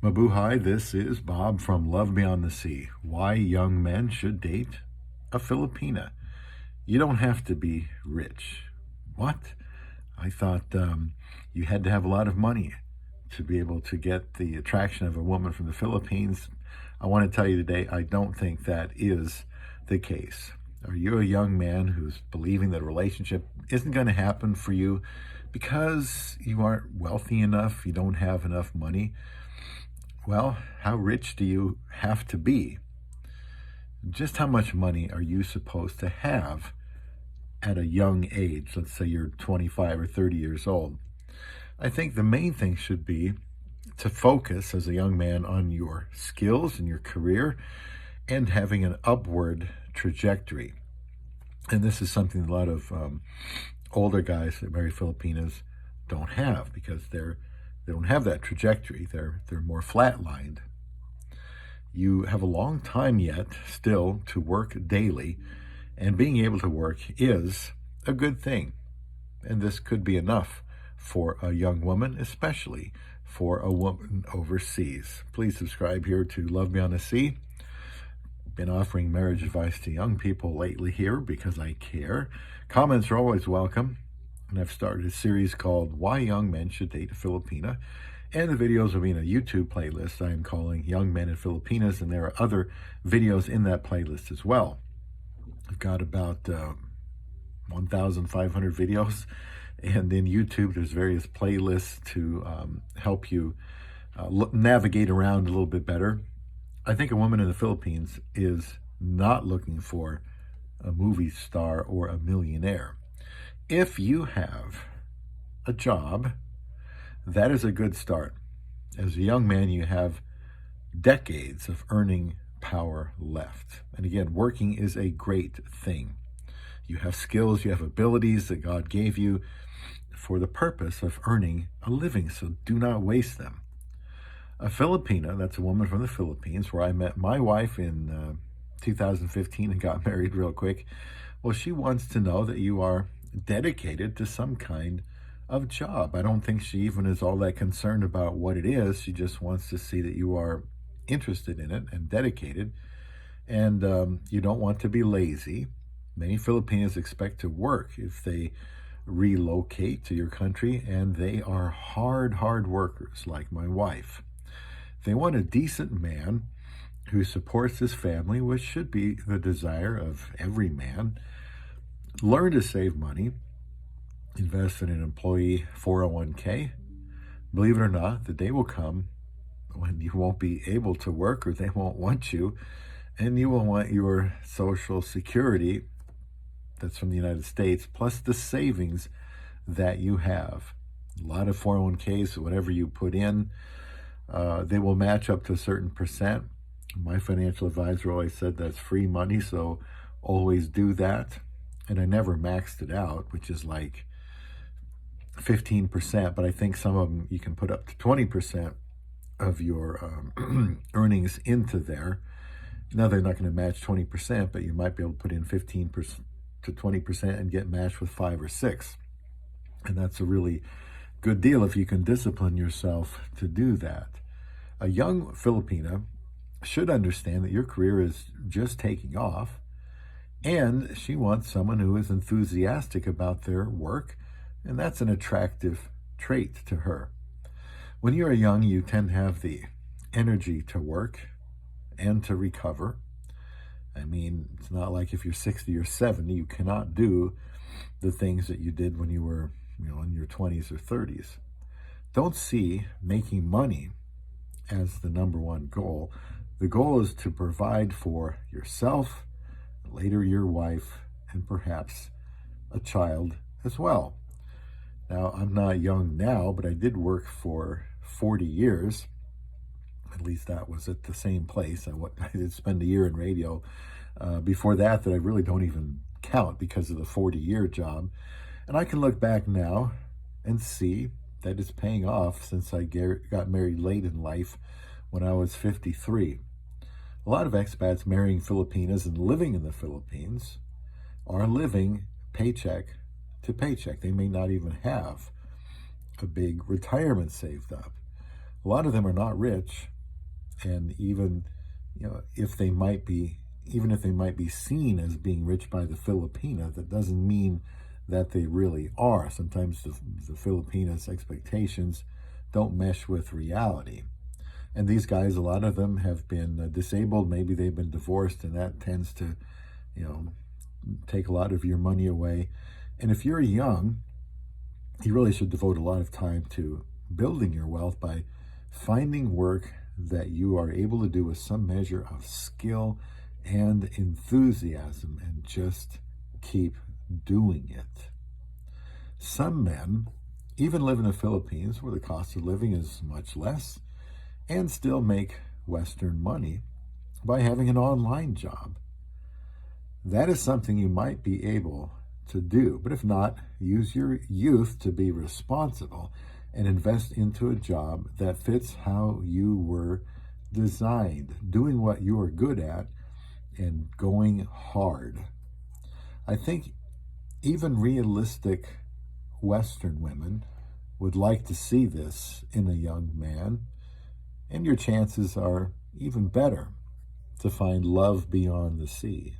Mabuhay, this is Bob from Love Beyond the Sea. Why young men should date a Filipina. You don't have to be rich. What? I thought you had to have a lot of money to be able to get the attraction of a woman from the Philippines. I want to tell you today, I don't think that is the case. Are you a young man who's believing that a relationship isn't going to happen for you because you aren't wealthy enough, you don't have enough money? Well, how rich do you have to be? Just how much money are you supposed to have at a young age? Let's say you're 25 or 30 years old. I think the main thing should be to focus as a young man on your skills and your career and having an upward trajectory. And this is something a lot of older guys that marry Filipinas don't have because they don't have that trajectory. They're more flatlined. You have a long time yet still to work daily, and being able to work is a good thing. And this could be enough for a young woman, especially for a woman overseas. Please subscribe here to Love Beyond the Sea. Been offering marriage advice to young people lately here because I care. Comments are always welcome. And I've started a series called Why Young Men Should Date a Filipina. And the videos will be in a YouTube playlist I am calling Young Men and Filipinas, and there are other videos in that playlist as well. I've got about 1,500 videos, and in YouTube there's various playlists to help you navigate around a little bit better. I think a woman in the Philippines is not looking for a movie star or a millionaire. If you have a job, that is a good start. As a young man, you have decades of earning power left. And again, working is a great thing. You have skills, you have abilities that God gave you for the purpose of earning a living, so do not waste them. A Filipina, that's a woman from the Philippines, where I met my wife in 2015 and got married real quick. Well, she wants to know that you are dedicated to some kind of job. I don't think she even is all that concerned about what it is. She just wants to see that you are interested in it and dedicated, and you don't want to be lazy. Many Filipinos expect to work if they relocate to your country, and they are hard workers like my wife. They want a decent man who supports his family, which should be the desire of every man. Learn to save money, invest in an employee 401k. Believe it or not, the day will come when you won't be able to work, or they won't want you, and you will want your Social Security that's from the United States, plus the savings that you have. A lot of 401ks, whatever you put in, they will match up to a certain percent. My financial advisor always said that's free money, so always do that. And I never maxed it out, which is like 15%, but I think some of them you can put up to 20% of your earnings into there. Now they're not going to match 20%, but you might be able to put in 15% to 20% and get matched with 5 or 6. And that's a really good deal if you can discipline yourself to do that. A young Filipina should understand that your career is just taking off, and she wants someone who is enthusiastic about their work, and that's an attractive trait to her. When you're young, you tend to have the energy to work and to recover. I mean, it's not like if you're 60 or 70, you cannot do the things that you did when you were, in your 20s or 30s. Don't see making money as the number one goal. The goal is to provide for yourself, later your wife, and perhaps a child as well. Now, I'm not young now, but I did work for 40 years. At least that was at the same place. I did spend a year in radio before that I really don't even count because of the 40-year job. And I can look back now and see that it's paying off since I got married late in life when I was 53. A lot of expats marrying Filipinas and living in the Philippines are living paycheck to paycheck. They may not even have a big retirement saved up. A lot of them are not rich, And even, if they might be, even if they might be seen as being rich by the Filipina, that doesn't mean that they really are. Sometimes the Filipinas' expectations don't mesh with reality. And these guys, a lot of them have been disabled. Maybe they've been divorced, and that tends to, you know, take a lot of your money away. And if you're young, you really should devote a lot of time to building your wealth by finding work that you are able to do with some measure of skill and enthusiasm, and just keep doing it. Some men even live in the Philippines where the cost of living is much less and still make Western money by having an online job. That is something you might be able to do. But if not, use your youth to be responsible and invest into a job that fits how you were designed, doing what you are good at and going hard. I think even realistic Western women would like to see this in a young man, and your chances are even better to find love beyond the sea.